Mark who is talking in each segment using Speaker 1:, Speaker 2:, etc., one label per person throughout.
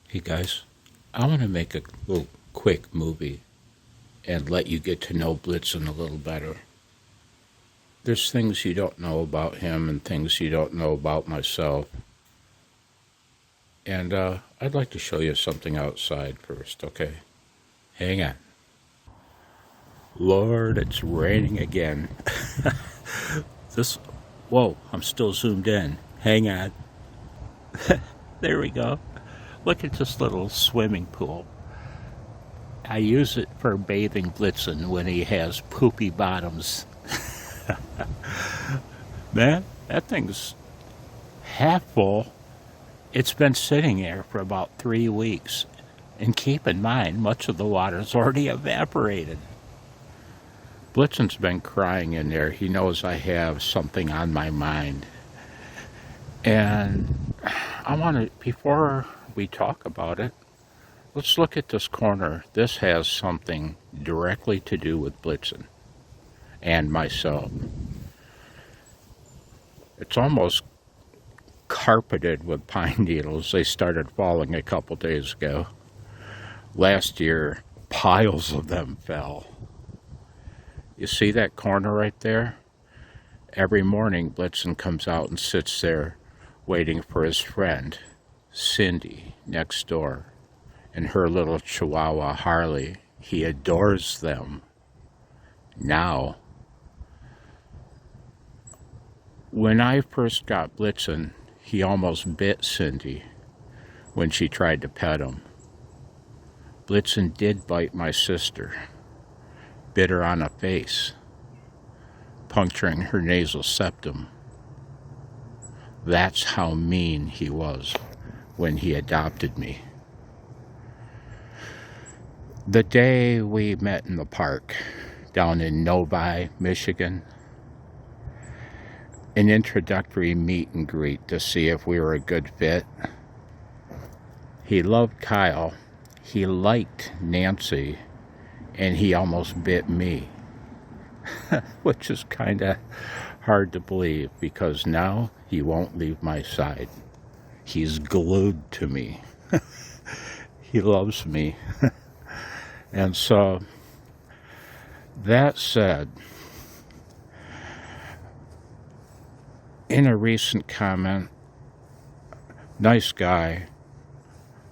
Speaker 1: Hey guys, I want to make a little quick movie and let you get to know Blitzen a little better. There's things you don't know about him and things you don't know about myself. And I'd like to show you something outside first, okay? Hang on. Lord, it's raining again. this, whoa, I'm still zoomed in. Hang on. There we go. Look at this little swimming pool. I use it for bathing Blitzen when he has poopy bottoms. Man, that thing's half full. It's been sitting there for about 3 weeks. And keep in mind, much of the water's already evaporated. Blitzen's been crying in there. He knows I have something on my mind. And I want to, before we talk about it, let's look at this corner. This has something directly to do with Blitzen and myself. It's almost carpeted with pine needles. They started falling a couple days ago. Last year, piles of them fell. You see that corner right there? Every morning, Blitzen comes out and sits there waiting for his friend, Cindy, next door, and her little Chihuahua, Harley. He adores them. Now, when I first got Blitzen, he almost bit Cindy when she tried to pet him. Blitzen did bite my sister, bit her on the face, puncturing her nasal septum. That's how mean he was when he adopted me. The day we met in the park down in Novi, Michigan, an introductory meet and greet to see if we were a good fit. He loved Kyle, he liked Nancy, and he almost bit me, which is kind of hard to believe because now he won't leave my side. He's glued to me. He loves me. And so, that said, in a recent comment, nice guy,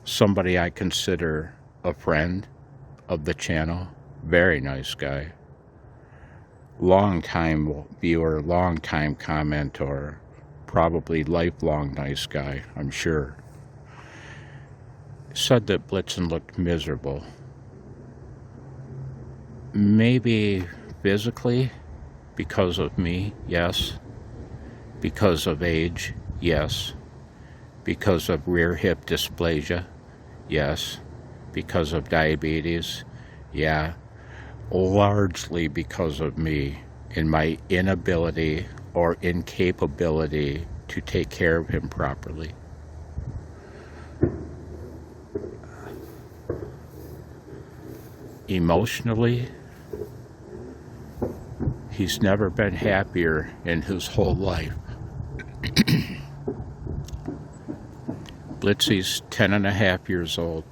Speaker 1: somebody I consider a friend of the channel, very nice guy, long-time viewer, long-time commenter, probably lifelong nice guy, I'm sure, said that Blitzen looked miserable. Maybe physically, because of me, yes. Because of age, yes. Because of rear hip dysplasia, yes. Because of diabetes, yeah. Largely because of me and my inability or incapability to take care of him properly. Emotionally, he's never been happier in his whole life. Blitzy's 10 and a half years old.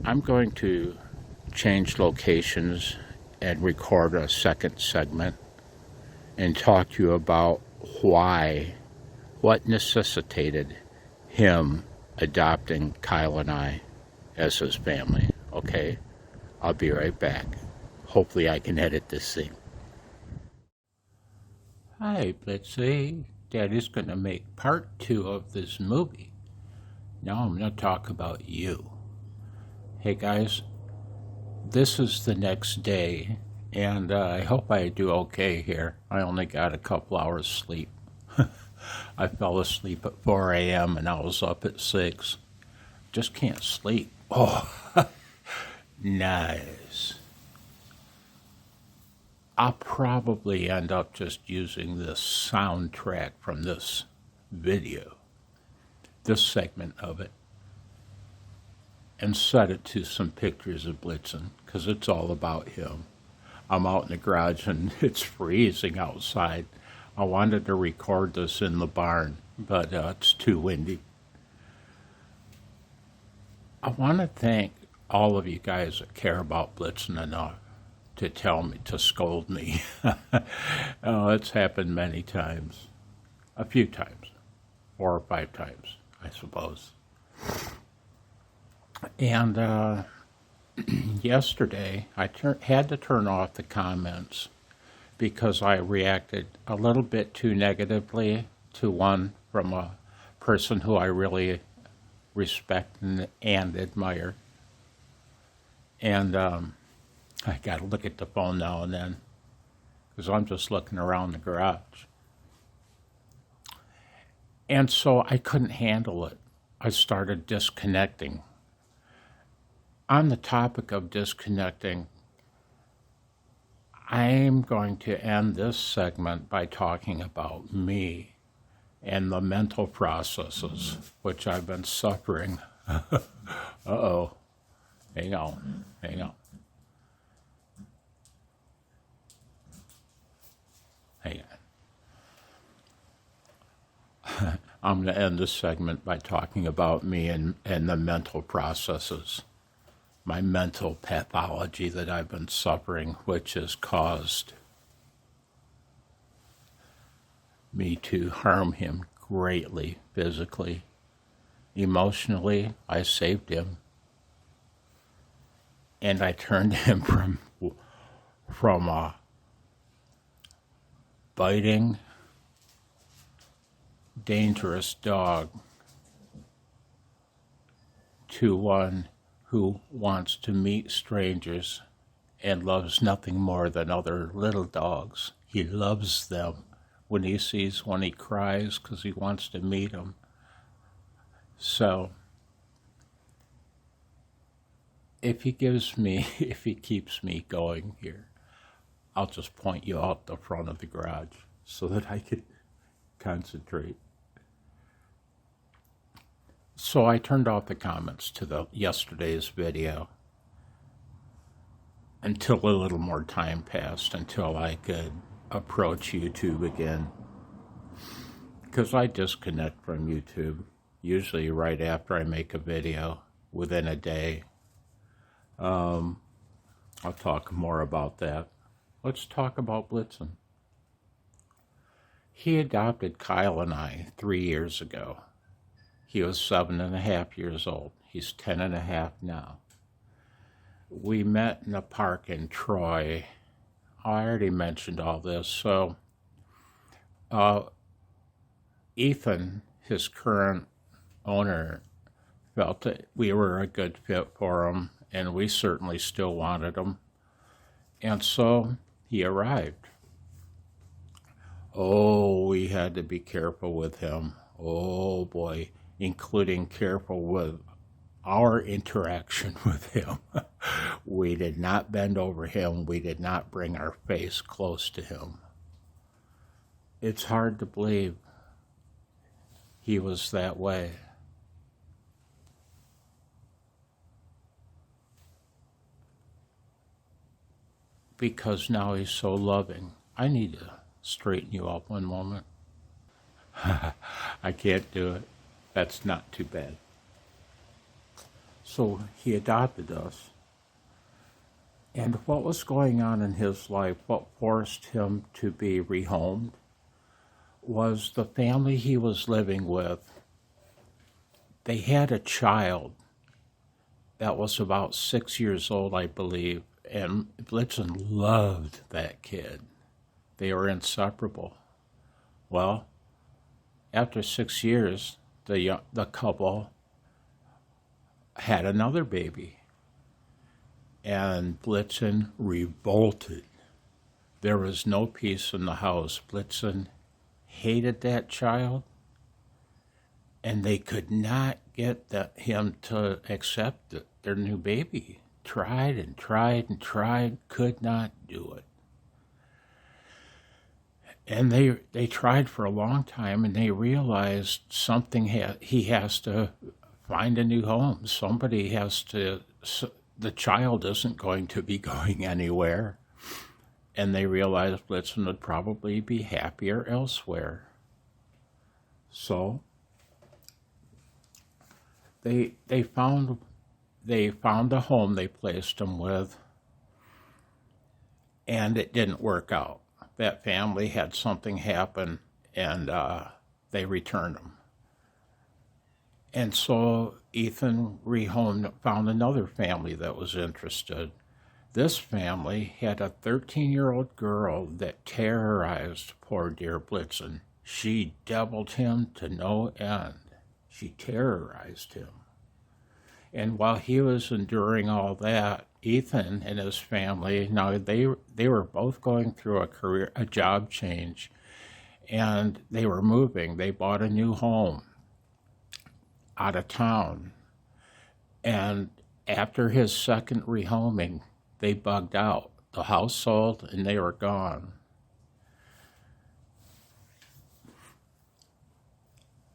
Speaker 1: I'm going to change locations and record a second segment and talk to you about what necessitated him adopting Kyle and I as his family. Okay? I'll be right back. Hopefully I can edit this thing. Hi, Blitzy. Daddy's going to make part 2 of this movie. Now I'm going to talk about you. Hey guys, this is the next day, and I hope I do okay here. I only got a couple hours sleep. I fell asleep at 4 a.m. and I was up at 6. Just can't sleep. Oh, nice. I'll probably end up just using this soundtrack from this video, this segment of it, and set it to some pictures of Blitzen, because it's all about him. I'm out in the garage and it's freezing outside. I wanted to record this in the barn, but it's too windy. I want to thank all of you guys that care about Blitzen enough to tell me, to scold me. Oh, it's happened many times. A few times. 4 or 5 times, I suppose. And yesterday, I had to turn off the comments because I reacted a little bit too negatively to one from a person who I really respect and admire. And I got to look at the phone now and then because I'm just looking around the garage. And so I couldn't handle it. I started disconnecting. On the topic of disconnecting, I'm going to end this segment by talking about me and the mental processes which I've been suffering. Uh-oh. Hang on. Hang on. Hang on. I'm going to end this segment by talking about me and the mental processes, my mental pathology that I've been suffering, which has caused me to harm him greatly, physically. Emotionally, I saved him. And I turned him from a biting, dangerous dog to one who wants to meet strangers and loves nothing more than other little dogs. He loves them. When he sees one, he cries because he wants to meet them. So, if he keeps me going here, I'll just point you out the front of the garage so that I can concentrate. So I turned off the comments to yesterday's video until a little more time passed, until I could approach YouTube again. Because I disconnect from YouTube, usually right after I make a video, within a day. I'll talk more about that. Let's talk about Blitzen. He adopted Kyle and I 3 years ago. He was 7.5 years old. He's 10.5 now. We met in a park in Troy. I already mentioned all this. So, Ethan, his current owner, felt that we were a good fit for him, and we certainly still wanted him. And so he arrived. Oh, we had to be careful with him. Oh boy, including careful with our interaction with him. We did not bend over him. We did not bring our face close to him. It's hard to believe he was that way. Because now he's so loving. I need to straighten you up one moment. I can't do it. That's not too bad. So he adopted us. And what was going on in his life, what forced him to be rehomed, was the family he was living with. They had a child that was about 6 years old, I believe, and Blitzen loved that kid. They were inseparable. Well, after 6 years, the couple had another baby, and Blitzen revolted. There was no peace in the house. Blitzen hated that child, and they could not get him to accept their new baby. Tried and tried and tried, could not do it. And they tried for a long time, and they realized he has to find a new home. Somebody has to, the child isn't going to be going anywhere. And they realized Blitzen would probably be happier elsewhere. So they found they found a home they placed him with, and it didn't work out. That family had something happen, and they returned him. And so Ethan rehomed, found another family that was interested. This family had a 13-year-old girl that terrorized poor dear Blitzen. She deviled him to no end. She terrorized him. And while he was enduring all that, Ethan and his family, now they were both going through a job change, and they were moving. They bought a new home out of town. And after his second rehoming, they bugged out. The house sold and they were gone.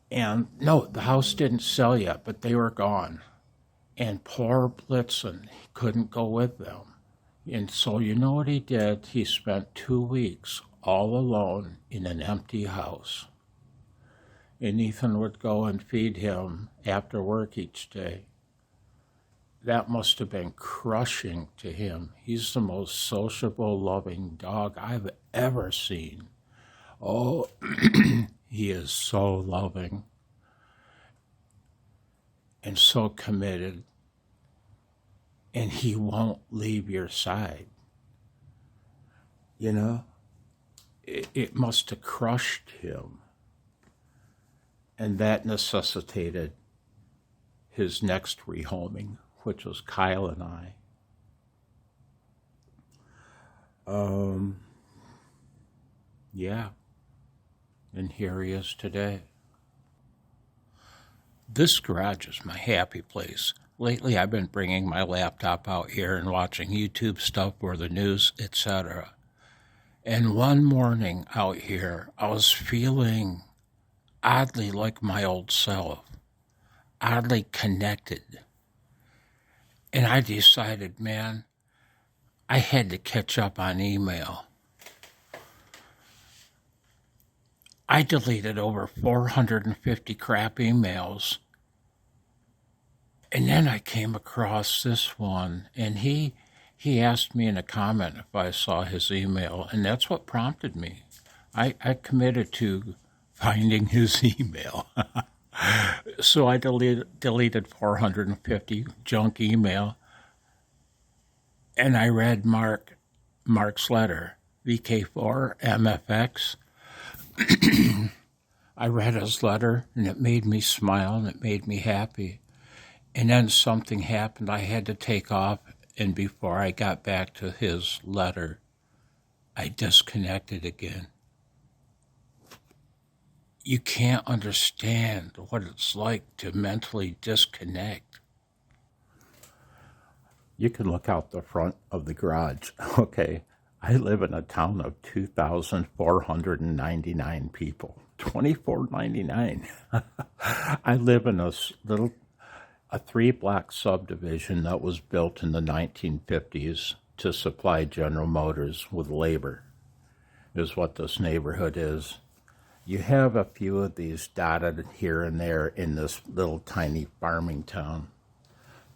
Speaker 1: And no, the house didn't sell yet, but they were gone. And poor Blitzen, he couldn't go with them. And so you know what he did? He spent 2 weeks all alone in an empty house. And Ethan would go and feed him after work each day. That must have been crushing to him. He's the most sociable, loving dog I've ever seen. Oh, he is so loving and so committed, and he won't leave your side. You know, it must have crushed him. And that necessitated his next rehoming, which was Kyle and I. Yeah. And here he is today. This garage is my happy place. Lately, I've been bringing my laptop out here and watching YouTube stuff or the news, etc. And one morning out here, I was feeling oddly like my old self, oddly connected. And I decided, man, I had to catch up on email. I deleted over 450 crap emails. And then I came across this one, and he asked me in a comment if I saw his email, and that's what prompted me. I committed to finding his email. So I deleted 450 junk email, and I read Mark's letter, VK4 MFX. I read his letter, and it made me smile, and it made me happy. And then something happened. I had to take off, and before I got back to his letter, I disconnected again. You can't understand what it's like to mentally disconnect. You can look out the front of the garage. Okay, I live in a town of 2,499 people. 2,499. I live in a 3-block subdivision that was built in the 1950s to supply General Motors with labor, is what this neighborhood is. You have a few of these dotted here and there in this little tiny farming town.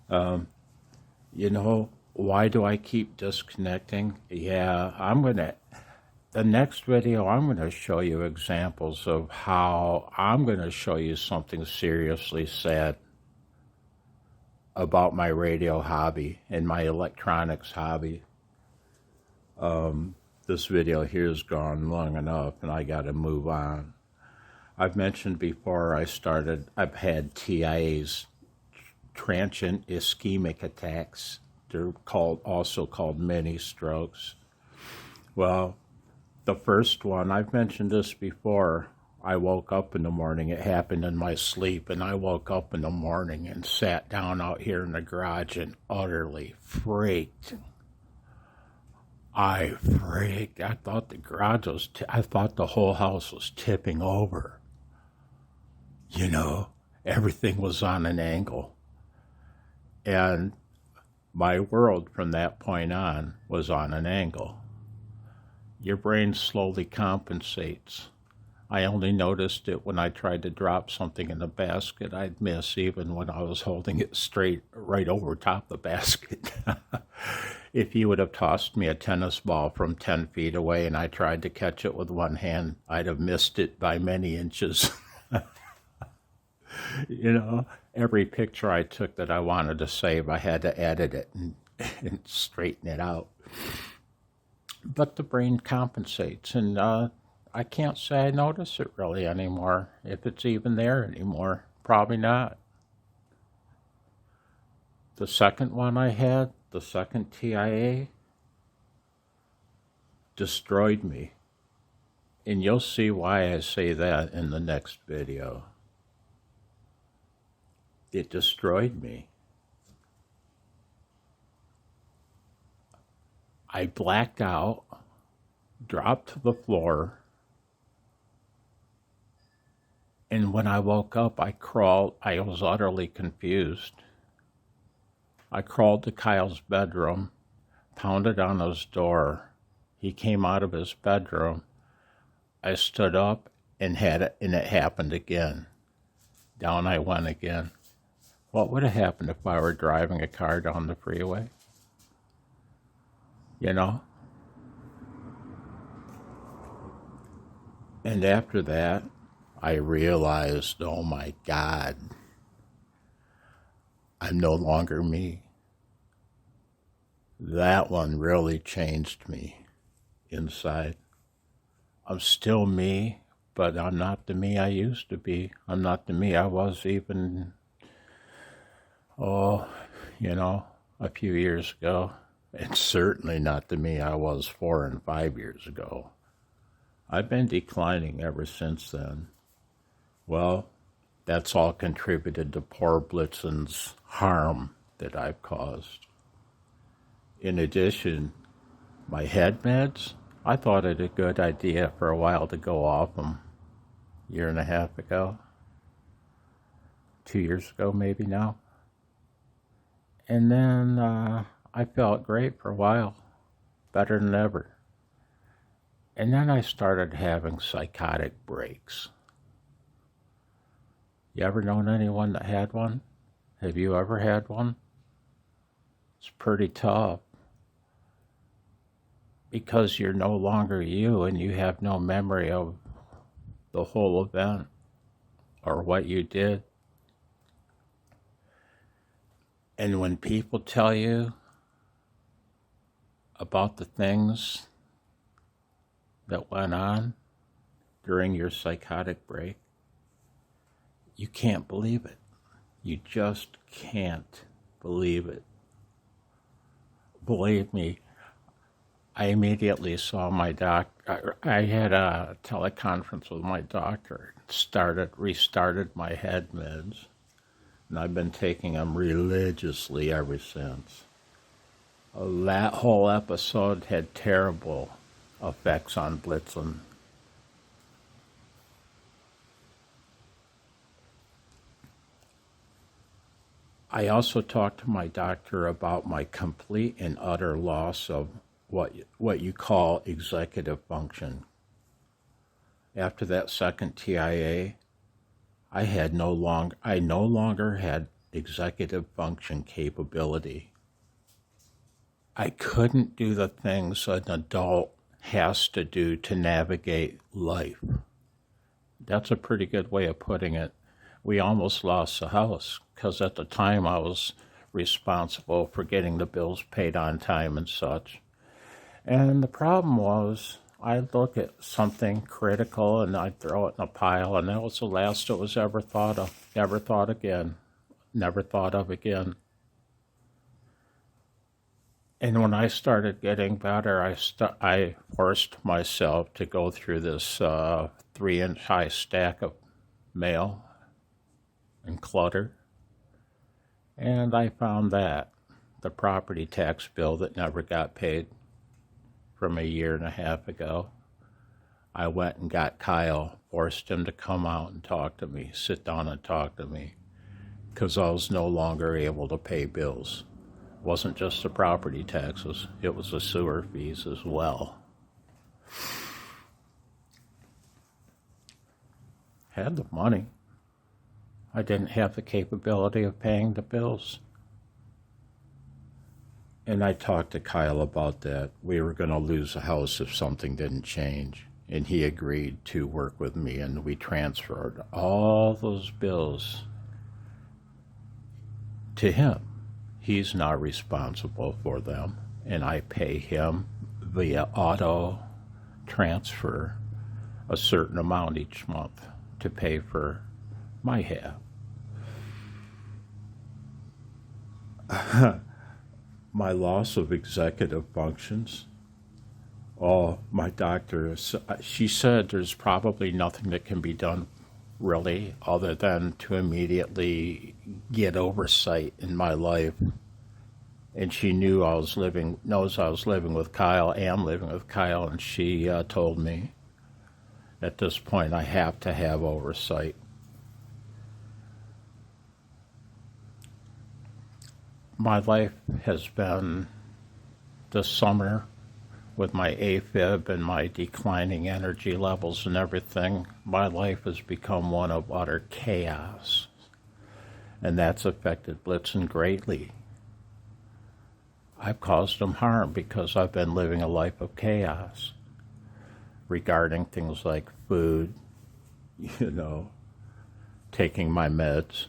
Speaker 1: You know, why do I keep disconnecting? Yeah, the next video, I'm going to show you examples of how I'm going to show you something seriously sad about my radio hobby and my electronics hobby. This video here has gone long enough, and I got to move on. I've mentioned before I've had TIAs, transient ischemic attacks. They're also called mini strokes. Well, the first one, I've mentioned this before. I woke up in the morning. It happened in my sleep, and I woke up in the morning and sat down out here in the garage and utterly freaked. I freaked. I thought the garage was, I thought the whole house was tipping over. You know, everything was on an angle. And my world from that point on was on an angle. Your brain slowly compensates. I only noticed it when I tried to drop something in the basket. I'd miss even when I was holding it straight right over top the basket. If you would have tossed me a tennis ball from 10 feet away and I tried to catch it with one hand, I'd have missed it by many inches. You know, every picture I took that I wanted to save, I had to edit it and straighten it out. But the brain compensates, and I can't say I notice it really anymore, if it's even there anymore. Probably not. The second one I had, the second TIA, destroyed me. And you'll see why I say that in the next video. It destroyed me. I blacked out, dropped to the floor, and when I woke up, I was utterly confused. I crawled to Kyle's bedroom, pounded on his door. He came out of his bedroom. I stood up and it happened again. Down I went again. What would have happened if I were driving a car down the freeway? You know? And after that, I realized, oh my God, I'm no longer me. That one really changed me inside. I'm still me, but I'm not the me I used to be. I'm not the me I was even, a few years ago. And certainly not the me I was 4 and 5 years ago. I've been declining ever since then. Well, that's all contributed to poor Blitzen's harm that I've caused. In addition, my head meds, I thought it a good idea for a while to go off them. A year and a half ago. 2 years ago, maybe now. And then I felt great for a while, better than ever. And then I started having psychotic breaks. You ever known anyone that had one? Have you ever had one? It's pretty tough. Because you're no longer you and you have no memory of the whole event or what you did. And when people tell you about the things that went on during your psychotic break, you can't believe it. You just can't believe it. Believe me, I immediately saw my doctor. I had a teleconference with my doctor, restarted my head meds, and I've been taking them religiously ever since. That whole episode had terrible effects on Blitzen. I also talked to my doctor about my complete and utter loss of what you call executive function. After that second TIA, I no longer had executive function capability. I couldn't do the things an adult has to do to navigate life. That's a pretty good way of putting it. We almost lost the house because at the time I was responsible for getting the bills paid on time and such. And the problem was I'd look at something critical and I'd throw it in a pile, and that was the last it was ever thought of. Never thought of again. And when I started getting better, I forced myself to go through this 3-inch high stack of mail and clutter. And I found that the property tax bill that never got paid from a year and a half ago. I went and got Kyle, forced him to come out and talk to me, sit down and talk to me, because I was no longer able to pay bills. It wasn't just the property taxes, it was the sewer fees as well. had the money. I didn't have the capability of paying the bills. And I talked to Kyle about that. We were going to lose the house if something didn't change. And he agreed to work with me, and we transferred all those bills to him. He's not responsible for them, and I pay him via auto transfer a certain amount each month to pay for my half. My loss of executive functions. Oh, my doctor, she said there's probably nothing that can be done really other than to immediately get oversight in my life. And she knows I was living with Kyle, am living with Kyle, and she told me at this point I have to have oversight. My life has been this summer with my AFib and my declining energy levels and everything. My life has become one of utter chaos, and that's affected Blitzen greatly. I've caused him harm because I've been living a life of chaos regarding things like food, taking my meds.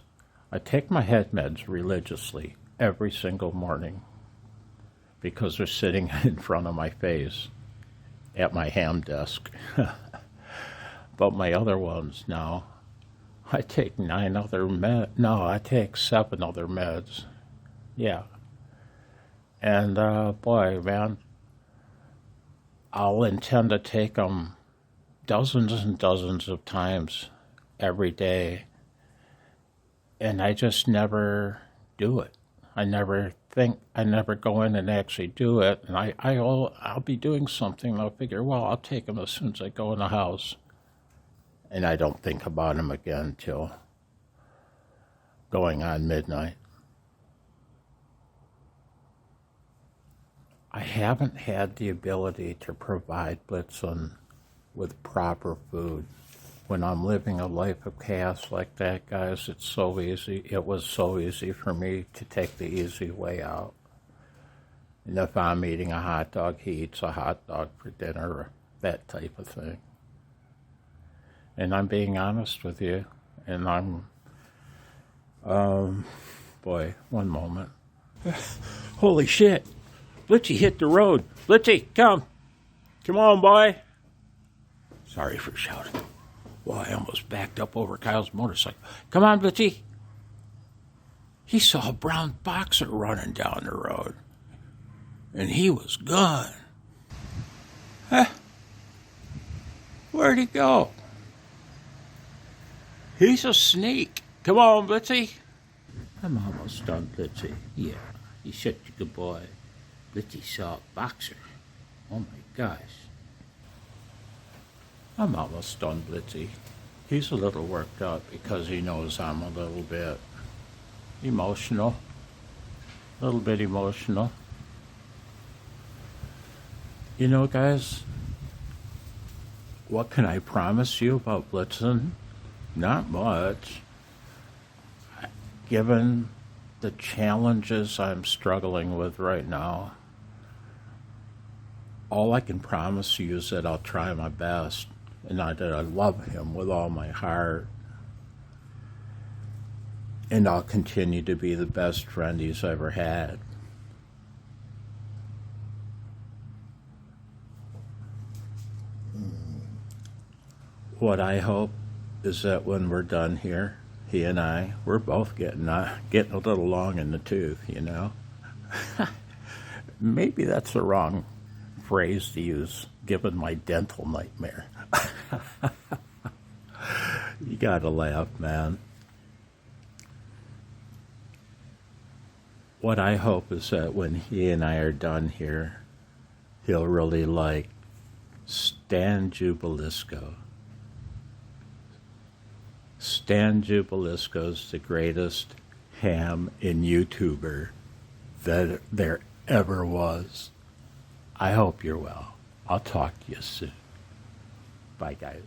Speaker 1: I take my head meds religiously every single morning because they're sitting in front of my face at my ham desk. But my other ones now, I take I take 7 other meds. Yeah. And boy, man, I'll intend to take them dozens and dozens of times every day. And I just never do it. I never go in and actually do it. And I'll be doing something and I'll figure, well, I'll take them as soon as I go in the house. And I don't think about them again till going on midnight. I haven't had the ability to provide Blitzen with proper food. When I'm living a life of chaos like that, guys, it's so easy. It was so easy for me to take the easy way out. And if I'm eating a hot dog, he eats a hot dog for dinner, or that type of thing. And I'm being honest with you, and I'm, one moment. Holy shit, Blitzy hit the road. Blitzy, come on, boy. Sorry for shouting. Well, I almost backed up over Kyle's motorcycle. Come on, Blitzy. He saw a brown boxer running down the road, and he was gone. Huh? Where'd he go? He's a sneak. Come on, Blitzy. I'm almost done, Blitzy. Yeah, he's such a good boy. Blitzy saw a boxer. Oh my gosh. I'm almost done, Blitzy. He's a little worked up because he knows I'm a little bit emotional. A little bit emotional. You know, guys, what can I promise you about Blitzen? Not much. Given the challenges I'm struggling with right now, all I can promise you is that I'll try my best, and that I love him with all my heart, and I'll continue to be the best friend he's ever had. What I hope is that when we're done here, he and I, we're both getting a little long in the tooth, you know? Maybe that's the wrong phrase to use, given my dental nightmare. You gotta laugh, man. What I hope is that when he and I are done here, he'll really like Stan Jubilisco. Stan Jubilisco's the greatest ham and YouTuber that there ever was. I hope you're well. I'll talk to you soon. Bye, guys.